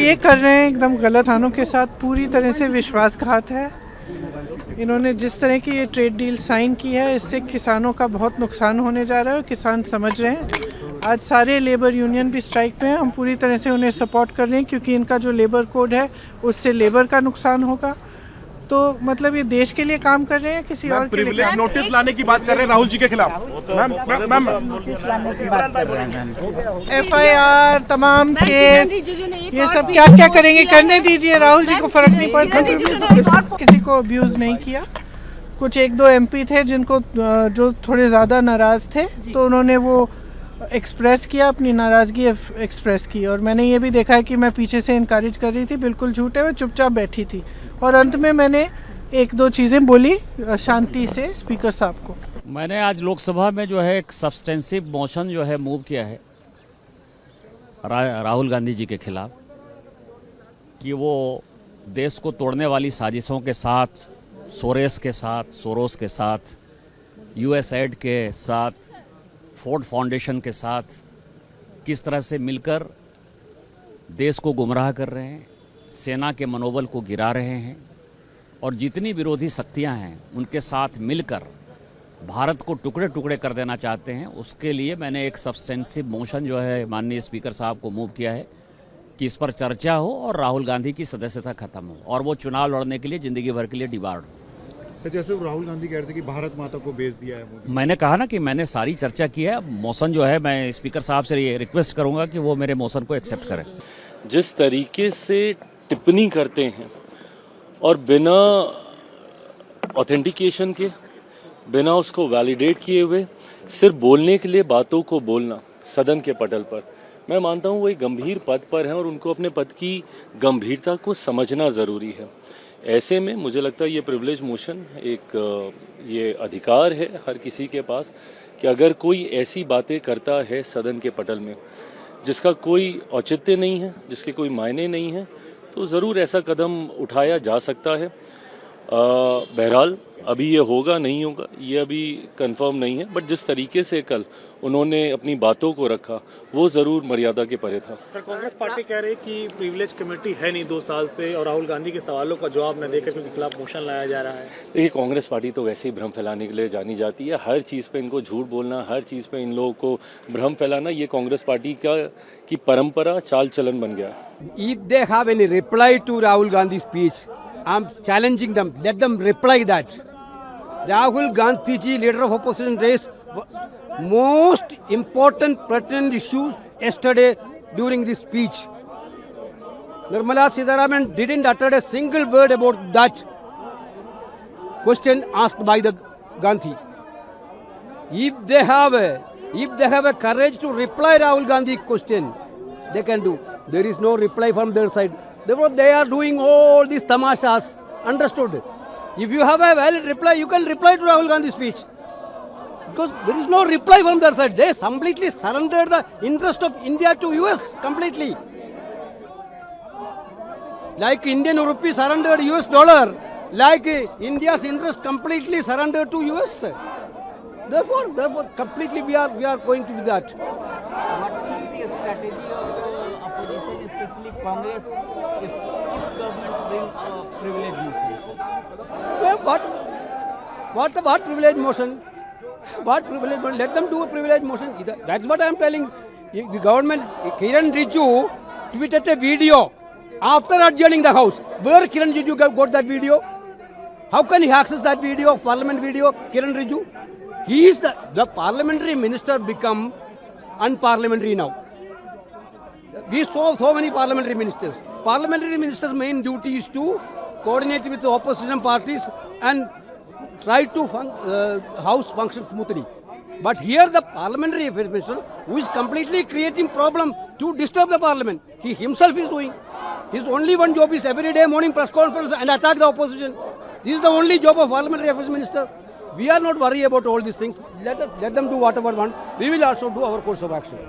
ये कर रहे हैं एकदम गलत हानों के साथ, पूरी तरह से विश्वासघात है। इन्होंने जिस तरह की ये ट्रेड डील साइन की है, इससे किसानों का बहुत नुकसान होने जा रहा है और किसान समझ रहे हैं। आज सारे लेबर यूनियन भी स्ट्राइक पे हैं, हम पूरी तरह से उन्हें सपोर्ट कर रहे हैं क्योंकि इनका जो लेबर कोड है उससे लेबर का नुकसान होगा। तो मतलब ये देश के लिए काम कर रहे हैं, किसी और के लिए। नोटिस लाने की बात कर रहे हैं राहुल जी के खिलाफ। मैम FIR तमाम केस ये सब क्या क्या करेंगे, करने दीजिए, राहुल जी को फर्क नहीं पड़ता। किसी को अब्यूज नहीं किया। कुछ एक दो MP थे जिनको जो थोड़े ज़्यादा नाराज़ थे, तो उन्होंने वो एक्सप्रेस किया, अपनी नाराज़गी एक्सप्रेस की। और मैंने ये भी देखा है कि मैं पीछे से इनकरेज कर रही थी, बिल्कुल झूठ है, मैं चुपचाप बैठी थी। और अंत में मैंने एक दो चीज़ें बोली शांति से स्पीकर साहब को। मैंने आज लोकसभा में जो है एक सब्सटेंसिव मोशन जो है मूव किया है राहुल गांधी जी के खिलाफ, कि वो देश को तोड़ने वाली साजिशों के साथ, सोरोस के साथ, USAID के साथ, फोर्ड फाउंडेशन के साथ किस तरह से मिलकर देश को गुमराह कर रहे हैं, सेना के मनोबल को गिरा रहे हैं और जितनी विरोधी शक्तियां हैं उनके साथ मिलकर भारत को टुकड़े टुकड़े कर देना चाहते हैं। उसके लिए मैंने एक सब्सटेंसिव मोशन जो है माननीय स्पीकर साहब को मूव किया है कि इस पर चर्चा हो और राहुल गांधी की सदस्यता खत्म हो और वो चुनाव लड़ने के लिए ज़िंदगी भर के लिए डिबार्ड हो। सर, जैसे राहुल गांधी कह रहे थे कि भारत माता को बेच दिया है मोदी। मैंने कहा ना कि मैंने सारी चर्चा की है। मोशन जो है मैं स्पीकर साहब से ये रिक्वेस्ट करूंगा कि वो मेरे मोशन को एक्सेप्ट करें। जिस तरीके से टिप्पणी करते हैं और बिना ऑथेंटिकेशन के, बिना उसको वैलिडेट किए हुए सिर्फ बोलने के लिए बातों को बोलना सदन के पटल पर, मैं मानता हूँ वो एक गंभीर पद पर हैं और उनको अपने पद की गंभीरता को समझना ज़रूरी है। ऐसे में मुझे लगता है ये प्रिविलेज मोशन एक ये अधिकार है हर किसी के पास कि अगर कोई ऐसी बातें करता है सदन के पटल में जिसका कोई औचित्य नहीं है, जिसके कोई मायने नहीं है, तो ज़रूर ऐसा कदम उठाया जा सकता है। बहरहाल अभी ये होगा नहीं होगा ये अभी कंफर्म नहीं है, बट जिस तरीके से कल उन्होंने अपनी बातों को रखा वो ज़रूर मर्यादा के परे था। सर, कांग्रेस पार्टी कह रही है कि प्रिविलेज कमेटी है नहीं 2 साल से और राहुल गांधी के सवालों का जवाब न देकर उनके खिलाफ मोशन लाया जा रहा है। देखिए, कांग्रेस पार्टी तो वैसे ही भ्रम फैलाने के लिए जानी जाती है। हर चीज़ पे इनको झूठ बोलना, हर चीज़ पे इन लोगों को भ्रम फैलाना, ये कांग्रेस पार्टी की परंपरा, चाल चलन बन गया। If they have any reply to Rahul Gandhi's speech, I'm challenging them. Let them reply that. Rahul Gandhi ji, leader of opposition, raised most important pertinent issues yesterday during this speech. Nirmala Sitharaman didn't utter a single word about that question asked by the Gandhi. If they have a courage to reply Rahul Gandhi question, they can do. There is no reply from their side. Therefore, they are doing all these tamashas. Understood? If you have a valid reply, you can reply to Rahul Gandhi's speech. Because there is no reply from their side. They completely surrendered the interest of India to US completely. Like Indian rupee surrendered US dollar, like India's interest completely surrendered to US. Therefore, completely we are going to do that. What will be a strategy of opposition, especially Congress, if government bring a privilege motion? Well, what privilege motion? What privilege motion? Let them do a privilege motion. That's what I am telling. The government, Kiran Rijiju tweeted a video after adjourning the house. Where Kiran Rijiju got that video? How can he access that video, parliament video, Kiran Rijiju? He is the parliamentary minister become unparliamentary now. We saw so many parliamentary ministers. Parliamentary ministers' main duty is to coordinate with the opposition parties and try to house function smoothly. But here the parliamentary affairs minister, who is completely creating problem to disturb the parliament, he himself is doing. His only one job is every day morning press conference and attack the opposition. This is the only job of parliamentary affairs minister. We are not worried about all these things. Let them do whatever they want. We will also do our course of action.